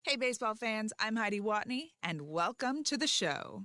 Hey, baseball fans, I'm Heidi Watney, and welcome to the show.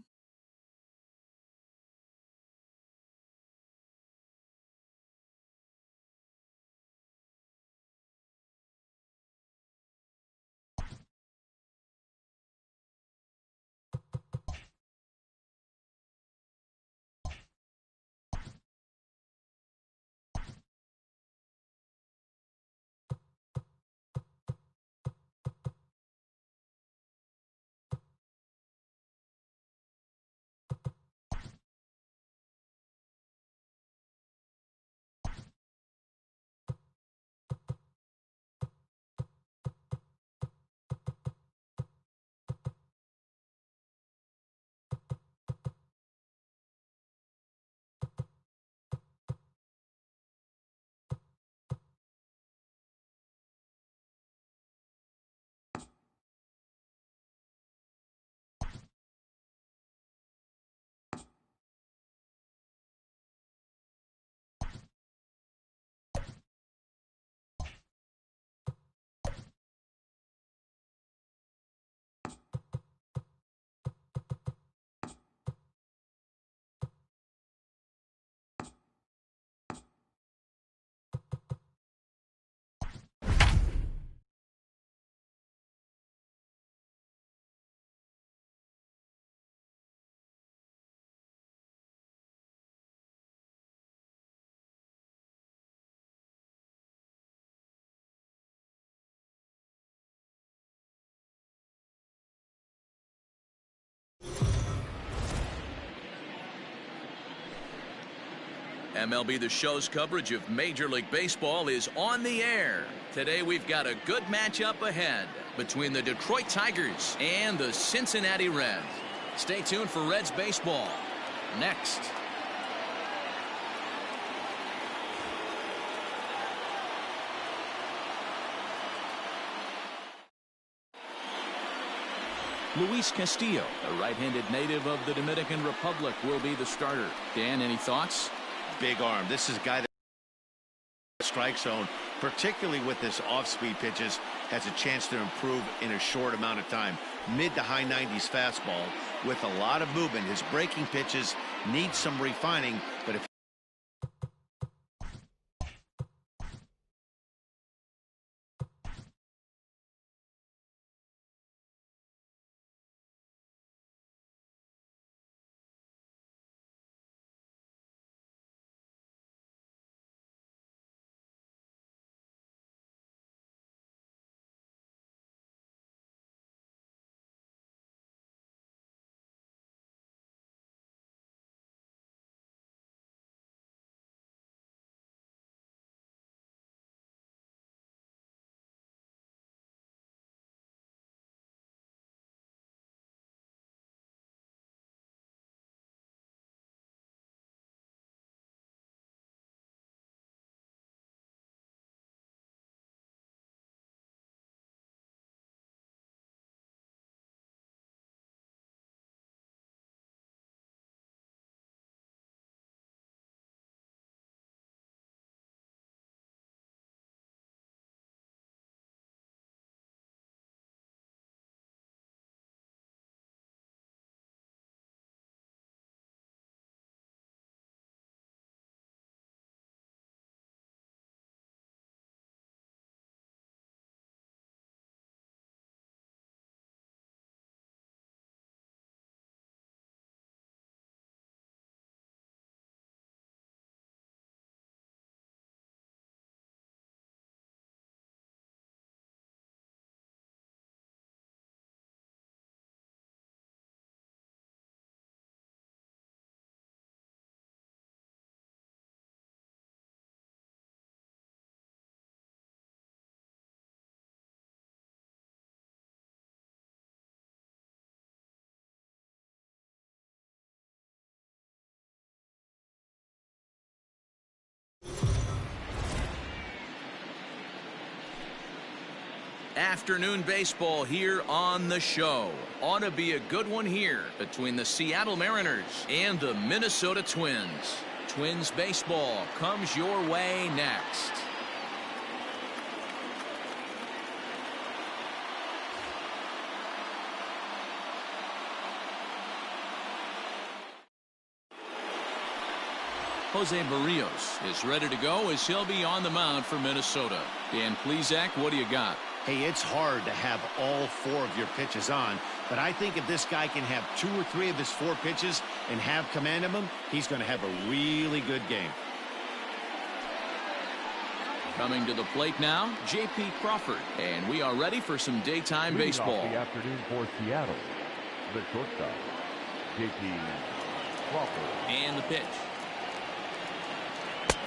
MLB The Show's coverage of Major League Baseball is on the air. Today we've got a good matchup ahead between the Detroit Tigers and the Cincinnati Reds. Stay tuned for Reds baseball next. Luis Castillo, a right-handed native of the Dominican Republic, will be the starter. Dan, any thoughts? Big arm. This is a guy that strike zone, particularly with this off-speed pitches, has a chance to improve in a short amount of time. Mid to high 90s fastball with a lot of movement. His breaking pitches need some refining, but if afternoon baseball here on the show. Ought to be a good one here between the Seattle Mariners and the Minnesota Twins. Twins baseball comes your way next. Jose Barrios is ready to go as he'll be on the mound for Minnesota. Dan Plesac, what do you got? Hey, it's hard to have all 4 of your pitches on, but I think if this guy can have 2 or 3 of his 4 pitches and have command of them, he's going to have a really good game. Coming to the plate now, J.P. Crawford, and we are ready for some daytime baseball. The afternoon for Seattle, the shortstop, J.P. Crawford. And the pitch.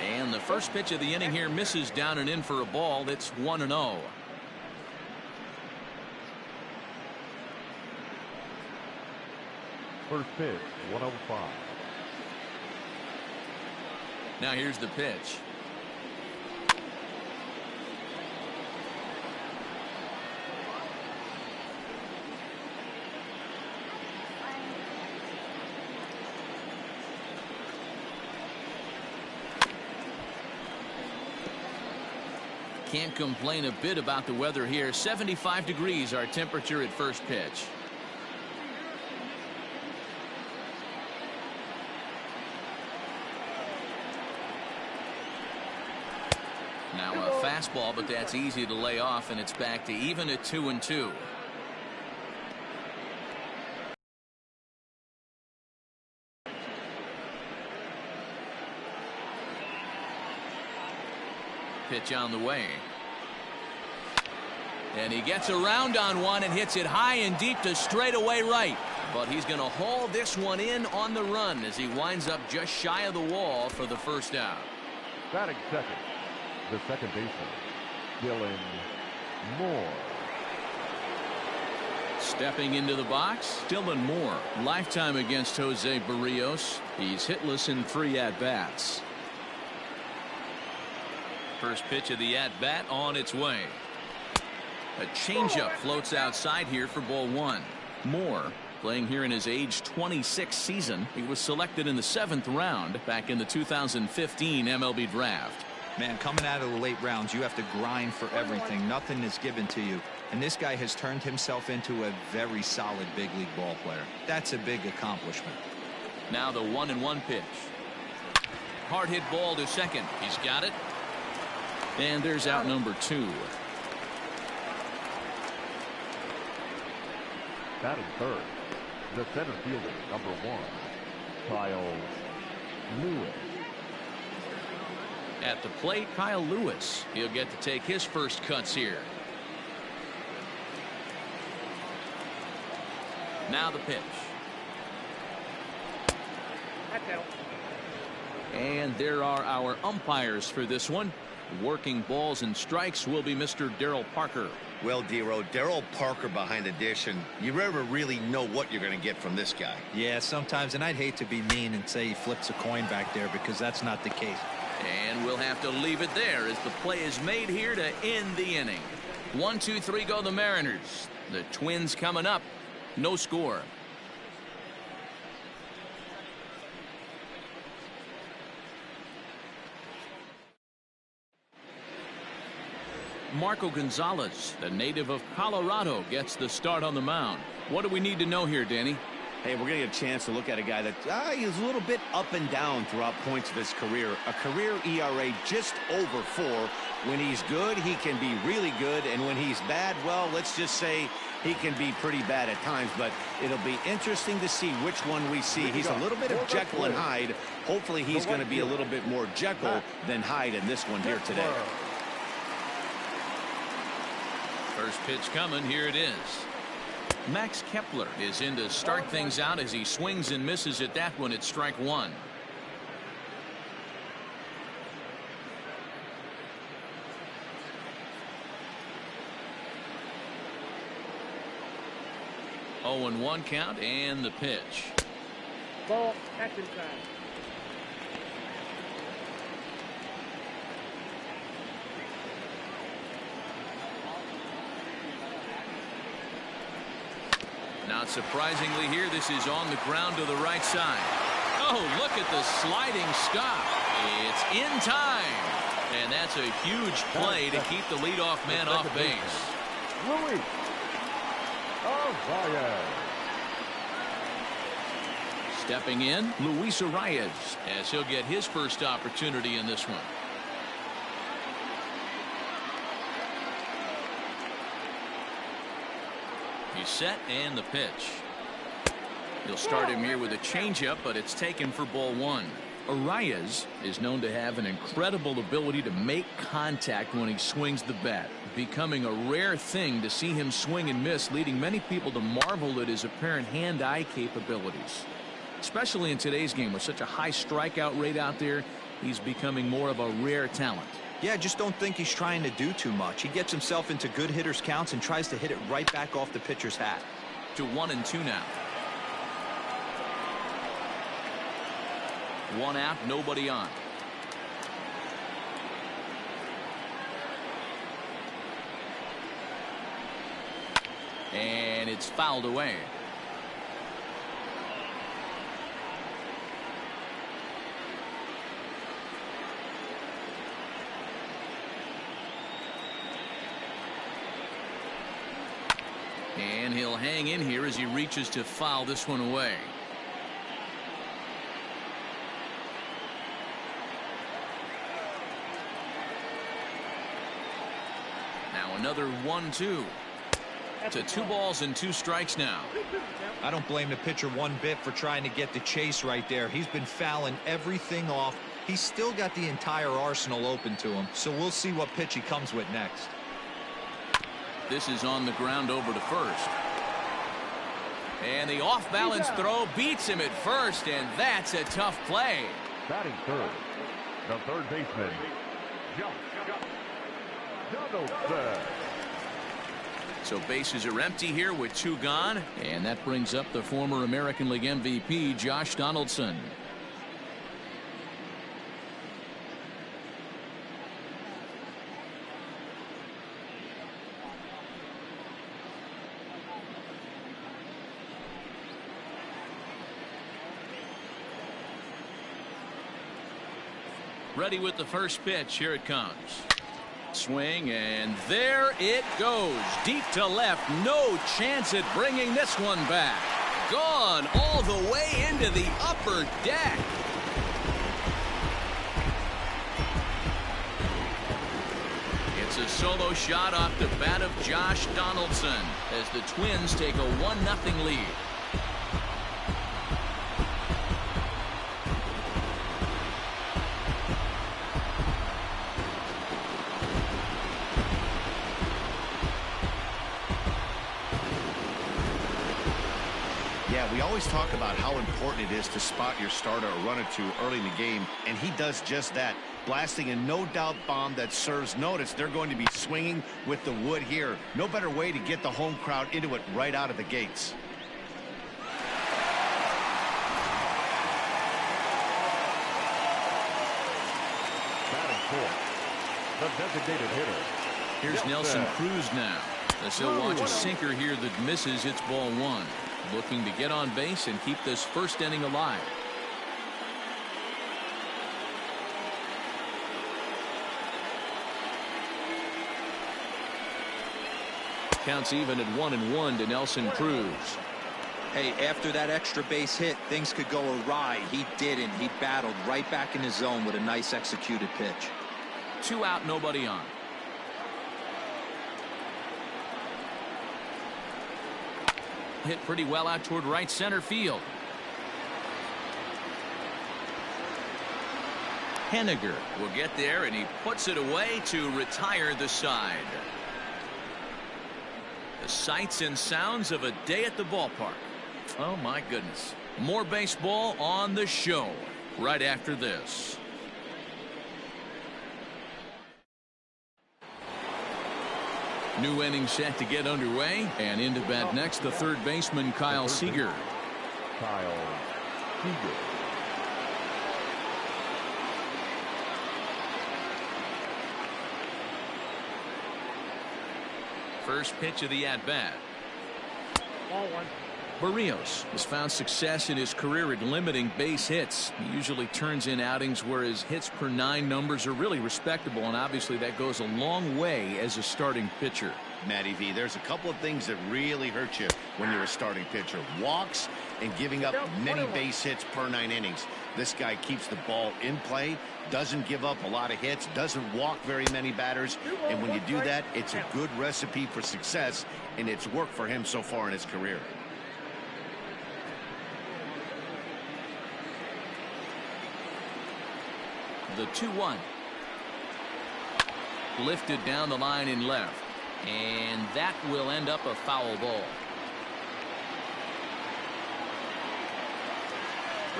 And the first pitch of the inning here misses down and in for a ball. That's 1-0. First pitch, 105. Now here's the pitch. Can't complain a bit about the weather here. 75 degrees our temperature at first pitch. Now a fastball, but that's easy to lay off, and it's back to even at 2-2. Pitch on the way. And he gets around on one and hits it high and deep to straightaway right. But he's going to haul this one in on the run as he winds up just shy of the wall for the first out. Batting second, the second baseman, Dylan Moore. Stepping into the box, Dylan Moore. Lifetime against Jose Barrios. He's hitless in 3 at-bats. First pitch of the at-bat on its way. A changeup floats outside here for ball 1. Moore playing here in his age 26 season. He was selected in the 7th round back in the 2015 MLB draft. Man, coming out of the late rounds, you have to grind for everything. Nothing is given to you. And this guy has turned himself into a very solid big league ball player. That's a big accomplishment. Now the 1-1 pitch. Hard hit ball to second. He's got it. And there's out number 2. Batting third, the center fielder, number 1, Kyle Lewis. At the plate, Kyle Lewis. He'll get to take his first cuts here. Now the pitch. And there are our umpires for this one. Working balls and strikes will be Mr. Darryl Parker. Well, Dero, Darryl Parker behind the dish, and you never really know what you're going to get from this guy. Yeah, sometimes, and I'd hate to be mean and say he flips a coin back there because that's not the case. And we'll have to leave it there as the play is made here to end the inning. 1-2-3 go the Mariners. The Twins coming up. No score. Marco Gonzalez, the native of Colorado, gets the start on the mound. What do we need to know here, Danny? Hey, we're going to get a chance to look at a guy that is a little bit up and down throughout points of his career. A career ERA just over 4. When he's good, he can be really good. And when he's bad, well, let's just say he can be pretty bad at times. But it'll be interesting to see which one we see. He's a little bit of Jekyll and Hyde. Hopefully he's going to be a little bit more Jekyll than Hyde in this one here today. First pitch coming. Here it is. Max Kepler is in to start things out as he swings and misses at that one at strike 1. Oh, and 1 count and the pitch. Ball, action time. Not surprisingly here, this is on the ground to the right side. Oh, look at the sliding stop. It's in time. And that's a huge play to keep the leadoff man off base. Stepping in, Luis Arias, as he'll get his first opportunity in this one. He's set and the pitch. He'll start him here with a changeup, but it's taken for ball one. Arias is known to have an incredible ability to make contact when he swings the bat, becoming a rare thing to see him swing and miss, leading many people to marvel at his apparent hand-eye capabilities. Especially in today's game with such a high strikeout rate out there, he's becoming more of a rare talent. Yeah, I just don't think he's trying to do too much. He gets himself into good hitters' counts and tries to hit it right back off the pitcher's hat. To 1-2 now. One out, nobody on. And it's fouled away. And he'll hang in here as he reaches to foul this one away. Now another 1-2. To 2 balls and 2 strikes now. I don't blame the pitcher one bit for trying to get the chase right there. He's been fouling everything off. He's still got the entire arsenal open to him, so we'll see what pitch he comes with next. This is on the ground over to first. And the off-balance throw beats him at first, and that's a tough play. Batting third, the third baseman, Donaldson. So bases are empty here with 2 gone, and that brings up the former American League MVP, Josh Donaldson. Ready with the first pitch. Here it comes. Swing, and there it goes. Deep to left. No chance at bringing this one back. Gone all the way into the upper deck. It's a solo shot off the bat of Josh Donaldson as the Twins take a 1-0 lead. We always talk about how important it is to spot your starter or run or two early in the game, and he does just that, blasting a no-doubt bomb that serves notice. They're going to be swinging with the wood here. No better way to get the home crowd into it right out of the gates. Batting fourth, the designated hitter. Here's Nelson Cruz now, as he'll watch a sinker here that misses. It's ball 1. Looking to get on base and keep this first inning alive. Counts even at 1-1 to Nelson Cruz. Hey, after that extra base hit, things could go awry. He didn't. He battled right back in his zone with a nice executed pitch. 2 out, nobody on. Hit pretty well out toward right center field. Henniger will get there, and he puts it away to retire the side. The sights and sounds of a day at the ballpark. Oh my goodness. More baseball on the show right after this. New inning set to get underway, and into bat next, the third baseman, Kyle Seager. Kyle Seager. First pitch of the at-bat. Ball 1. Barrios has found success in his career at limiting base hits. He usually turns in outings where his hits per 9 numbers are really respectable, and obviously that goes a long way as a starting pitcher. Matty V, there's a couple of things that really hurt you when you're a starting pitcher. Walks and giving up many base hits per 9 innings. This guy keeps the ball in play, doesn't give up a lot of hits, doesn't walk very many batters, and when you do that, it's a good recipe for success, and it's worked for him so far in his career. The 2-1. Lifted down the line in left. And that will end up a foul ball.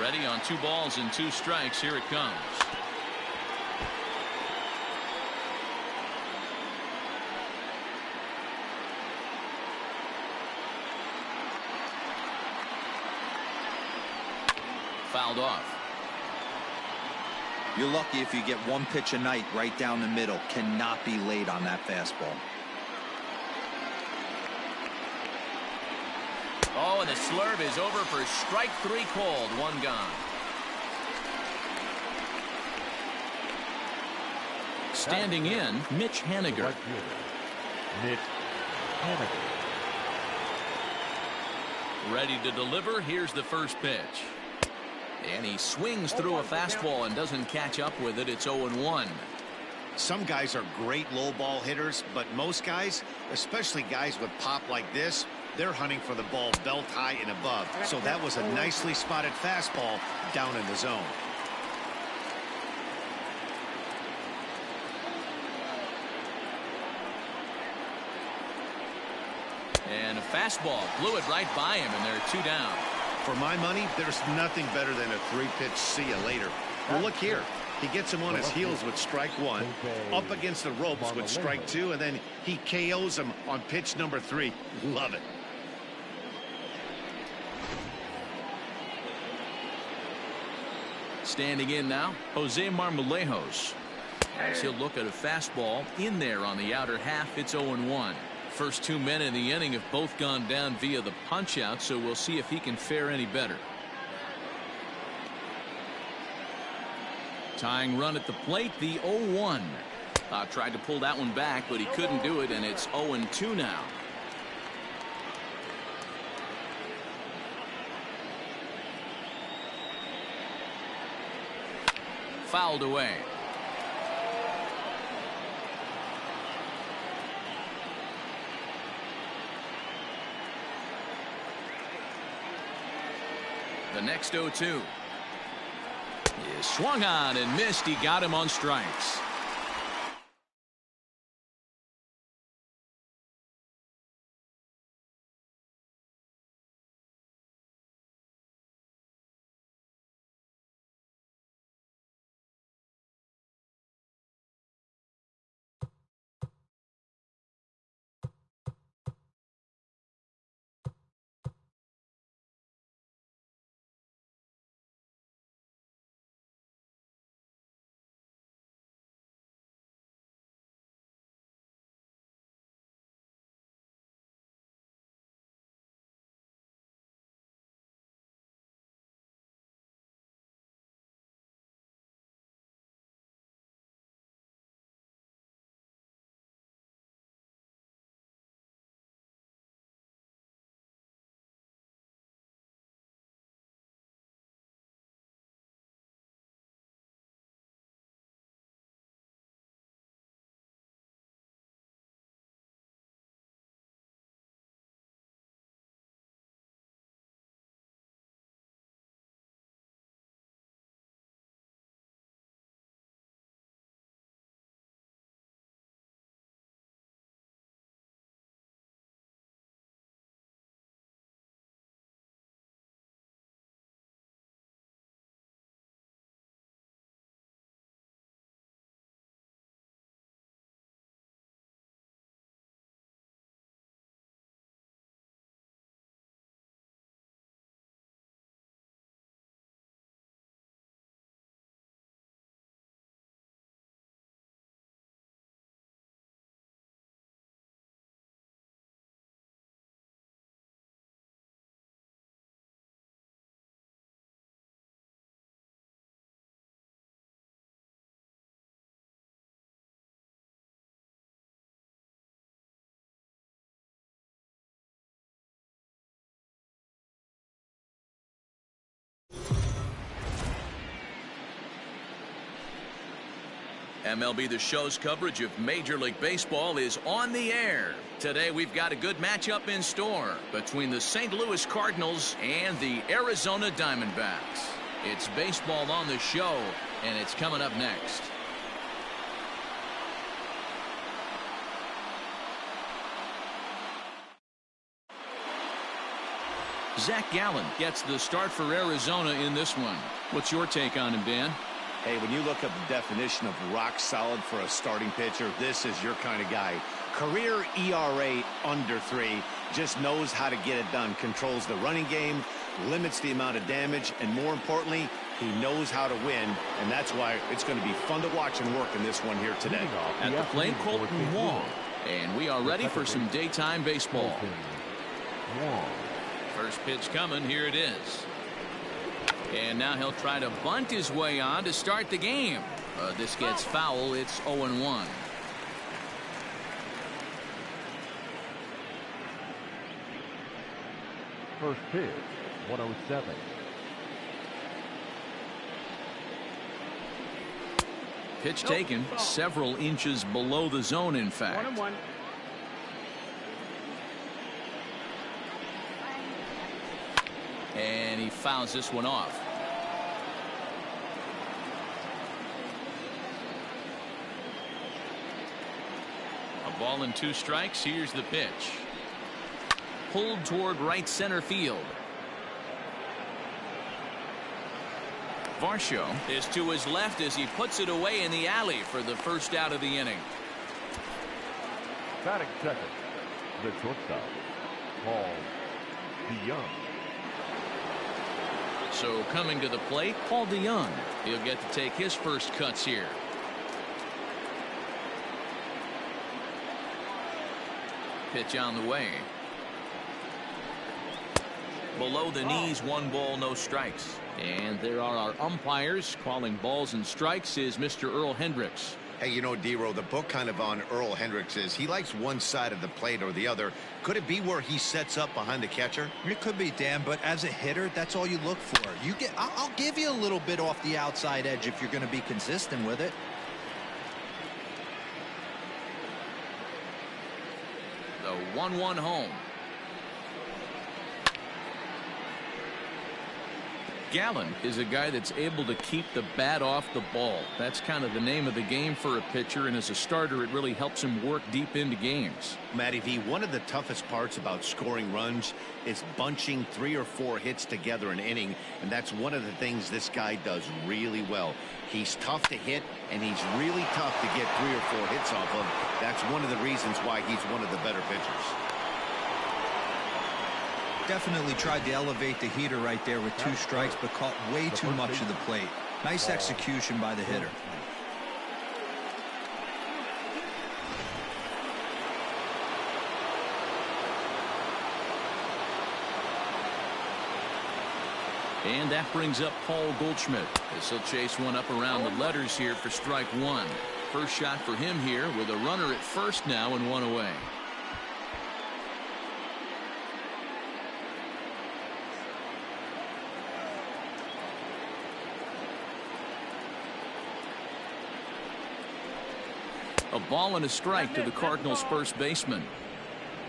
Ready on 2 balls and 2 strikes. Here it comes. Fouled off. You're lucky if you get 1 pitch a night right down the middle. Cannot be late on that fastball. Oh, and the slurve is over for strike 3 called. 1 gone. Standing in, Mitch Haniger. Mitch Haniger. Ready to deliver. Here's the first pitch. And he swings through a fastball and doesn't catch up with it. It's 0-1. Some guys are great low ball hitters, but most guys, especially guys with pop like this, they're hunting for the ball belt high and above. So that was a nicely spotted fastball down in the zone. And a fastball blew it right by him, and they're 2 down. For my money, there's nothing better than a 3-pitch see you later. Well, look here. He gets him on his heels with strike 1, up against the ropes with strike 2, and then he KOs him on pitch number 3. Love it. Standing in now, Jose Marmolejos. As he'll look at a fastball in there on the outer half. It's 0-1. First 2 men in the inning have both gone down via the punch out, so we'll see if he can fare any better. Tying run at the plate, the 0-1. Tried to pull that one back, but he couldn't do it, and it's 0-2 now. Fouled away. The next 0-2 is swung on and missed. He got him on strikes. MLB The Show's coverage of Major League Baseball is on the air. Today we've got a good matchup in store between the St. Louis Cardinals and the Arizona Diamondbacks. It's baseball on the show, and it's coming up next. Zach Gallen gets the start for Arizona in this one. What's your take on him, Dan? Hey, when you look up the definition of rock solid for a starting pitcher, this is your kind of guy. Career ERA under 3, just knows how to get it done, controls the running game, limits the amount of damage, and more importantly, he knows how to win, and that's why it's going to be fun to watch and work in this one here today. At the plate, Colton Wong. And we are ready for some daytime baseball. First pitch coming, here it is. And now he'll try to bunt his way on to start the game. This gets foul. It's 0-1. First pitch, 107. Pitch taken several inches below the zone, in fact. 1-1. And he fouls this one off. A ball and 2 strikes. Here's the pitch. Pulled toward right center field. Varsho is to his left as he puts it away in the alley for the first out of the inning. Batting second, the shortstop, Paul DeYoung. So coming to the plate, Paul DeYoung. He'll get to take his first cuts here. Pitch on the way. Below the knees, 1 ball, no strikes. And there are our umpires calling balls and strikes is Mr. Earl Hendricks. Hey, you know, D-Row, the book kind of on Earl Hendricks is he likes one side of the plate or the other. Could it be where he sets up behind the catcher? It could be, Dan, but as a hitter, that's all you look for. I'll give you a little bit off the outside edge if you're going to be consistent with it. The 1-1 home. Gallen is a guy that's able to keep the bat off the ball. That's kind of the name of the game for a pitcher, and as a starter, it really helps him work deep into games. Matty V, one of the toughest parts about scoring runs is bunching 3 or 4 hits together an inning, and that's one of the things this guy does really well. He's tough to hit, and he's really tough to get 3 or 4 hits off of. That's one of the reasons why he's one of the better pitchers. Definitely tried to elevate the heater right there with 2 strikes, but caught way too much of the plate. Nice execution by the hitter. And that brings up Paul Goldschmidt as he'll chase one up around the letters here for strike 1. First shot for him here with a runner at first now and 1 away. A ball and a strike to the Cardinals' first baseman.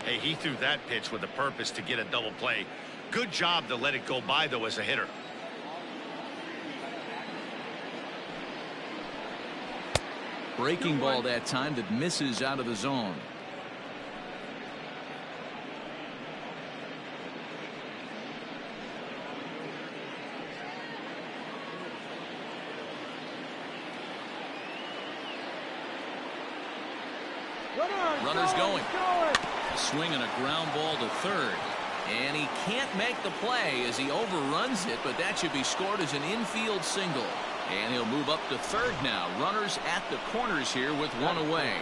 Hey, he threw that pitch with a purpose to get a double play. Good job to let it go by, though, as a hitter. Breaking ball that time that misses out of the zone. Runners going. A swing and a ground ball to third. And he can't make the play as he overruns it, but that should be scored as an infield single. And he'll move up to third now. Runners at the corners here with 1 away.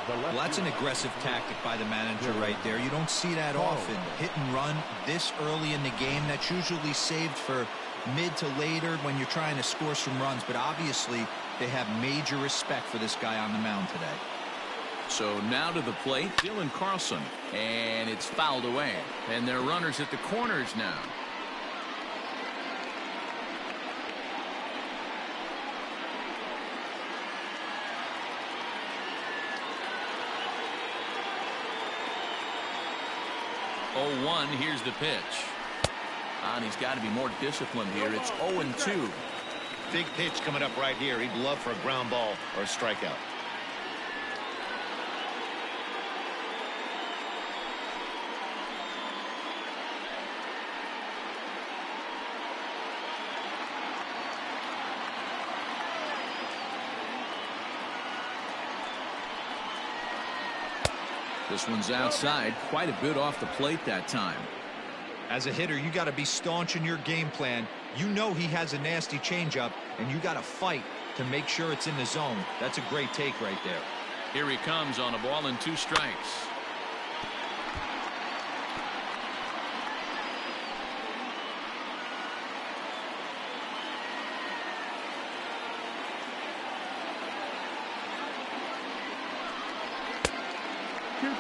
Well, that's an aggressive tactic by the manager right there. You don't see that often. Hit and run this early in the game. That's usually saved for mid to later when you're trying to score some runs. But obviously, they have major respect for this guy on the mound today. So now to the plate, Dylan Carlson. And it's fouled away. And they're runners at the corners now. 0-1. Here's the pitch. And he's got to be more disciplined here. It's 0-2. Big pitch coming up right here. He'd love for a ground ball or a strikeout. This one's outside, quite a bit off the plate that time. As a hitter, you got to be staunch in your game plan. You know he has a nasty changeup, and you got to fight to make sure it's in the zone. That's a great take right there. Here he comes on a ball and 2 strikes.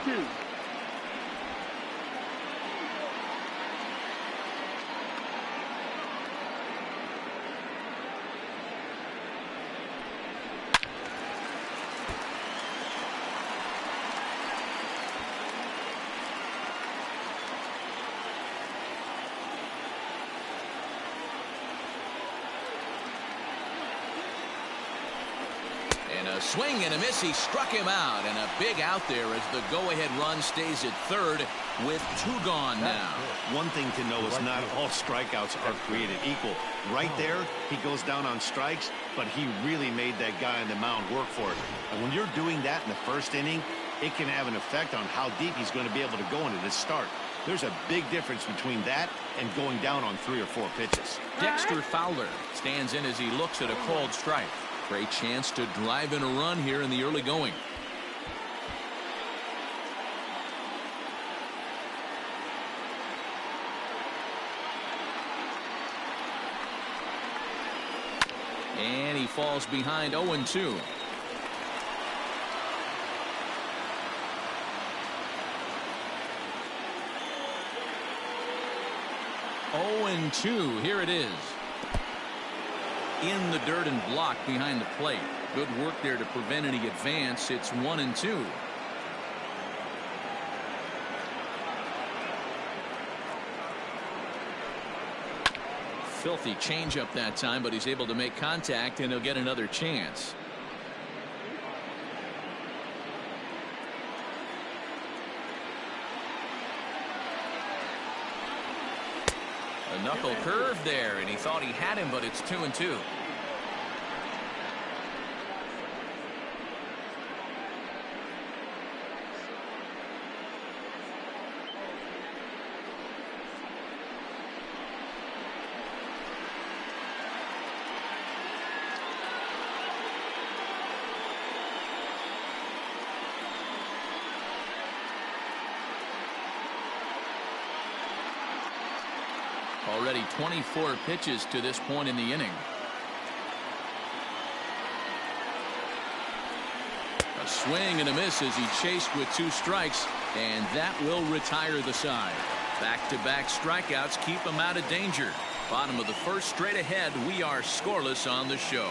Two. And a swing and a miss. He struck him out, and a big out there as the go-ahead run stays at third with 2 gone now. One thing to know is not all strikeouts are created equal. Right there, he goes down on strikes, but he really made that guy on the mound work for it. And when you're doing that in the first inning, it can have an effect on how deep he's going to be able to go into this start. There's a big difference between that and going down on 3 or 4 pitches. Dexter Fowler stands in as he looks at a called strike. Great chance to drive in a run here in the early going. And he falls behind 0-2. Here it is. In the dirt and blocked behind the plate. Good work there to prevent any advance. It's 1-2. Filthy changeup that time, but he's able to make contact, and he'll get another chance. A knuckle curve there, and he thought he had him, but it's 2-2. Already 24 pitches to this point in the inning. A swing and a miss as he chased with 2 strikes, and that will retire the side. Back-to-back strikeouts keep him out of danger. Bottom of the first, straight ahead. We are scoreless on the show.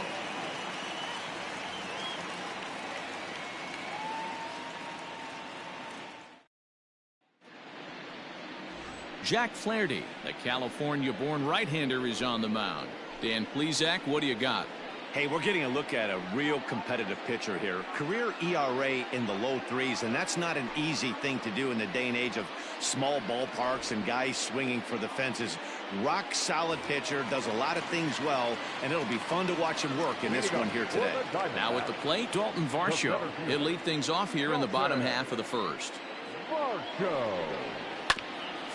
Jack Flaherty, the California-born right-hander, is on the mound. Dan Plesac, what do you got? Hey, we're getting a look at a real competitive pitcher here. Career ERA in the low 3s, and that's not an easy thing to do in the day and age of small ballparks and guys swinging for the fences. Rock solid pitcher, does a lot of things well, and it'll be fun to watch him work in this one here today. Now at the plate, Dalton Varsho. He'll lead things off here in the bottom half of the first.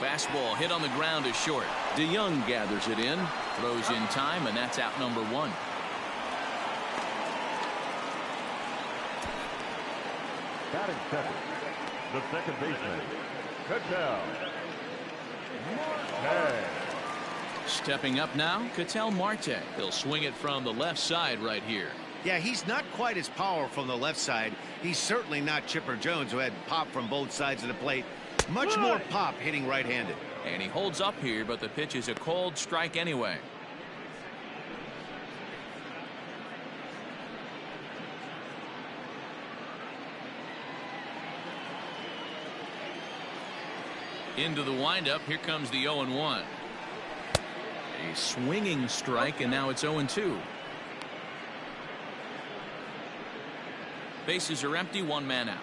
Fastball hit on the ground is short. DeYoung gathers it in, throws in time, and that's out number 1. Batting second, the second baseman, Ketel Marte. Stepping up now, Ketel Marte. He'll swing it from the left side right here. Yeah, he's not quite as powerful from the left side. He's certainly not Chipper Jones, who had pop from both sides of the plate. Much more pop hitting right-handed. And he holds up here, but the pitch is a cold strike anyway. Into the windup. Here comes the 0-1. A swinging strike, and now it's 0-2. Bases are empty, one man out.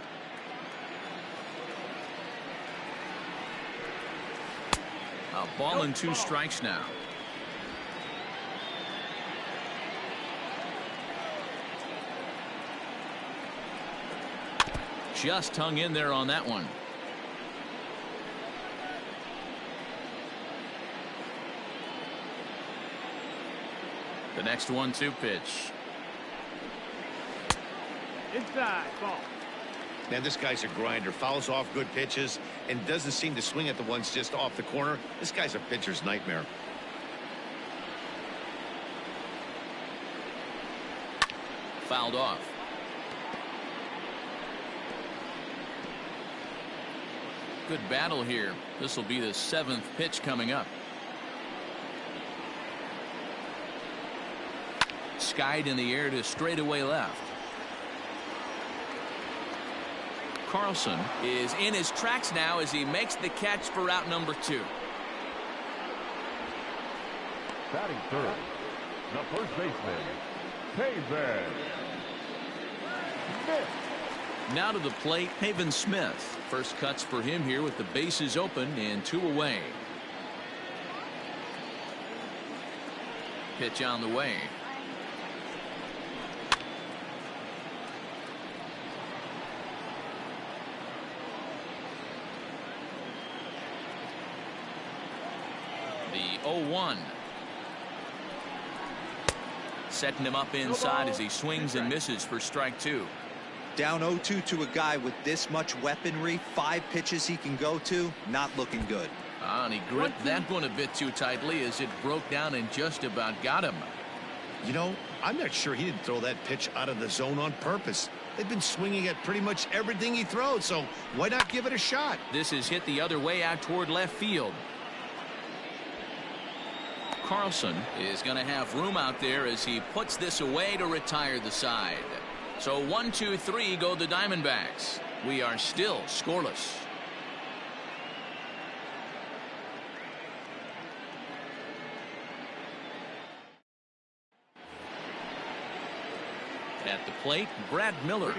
A ball and 2 strikes now. Just hung in there on that one. The next 1-2 pitch. Inside, ball. Man, this guy's a grinder. Fouls off good pitches and doesn't seem to swing at the ones just off the corner. This guy's a pitcher's nightmare. Fouled off. Good battle here. This will be the 7th pitch coming up. Skied in the air to straightaway left. Carlson is in his tracks now as he makes the catch for out number 2. Batting third, the first baseman, Pavin Smith. Now to the plate, Pavin Smith. First cuts for him here with the bases open and 2 away. Pitch on the way. The 0-1. Setting him up inside as he swings and misses for strike 2. Down 0-2 to a guy with this much weaponry, 5 pitches he can go to, not looking good. And he gripped that one a bit too tightly as it broke down and just about got him. You know, I'm not sure he didn't throw that pitch out of the zone on purpose. They've been swinging at pretty much everything he throws, so why not give it a shot? This is hit the other way out toward left field. Carlson is going to have room out there as he puts this away to retire the side. So 1, 2, 3 go the Diamondbacks. We are still scoreless. At the plate, Brad Miller.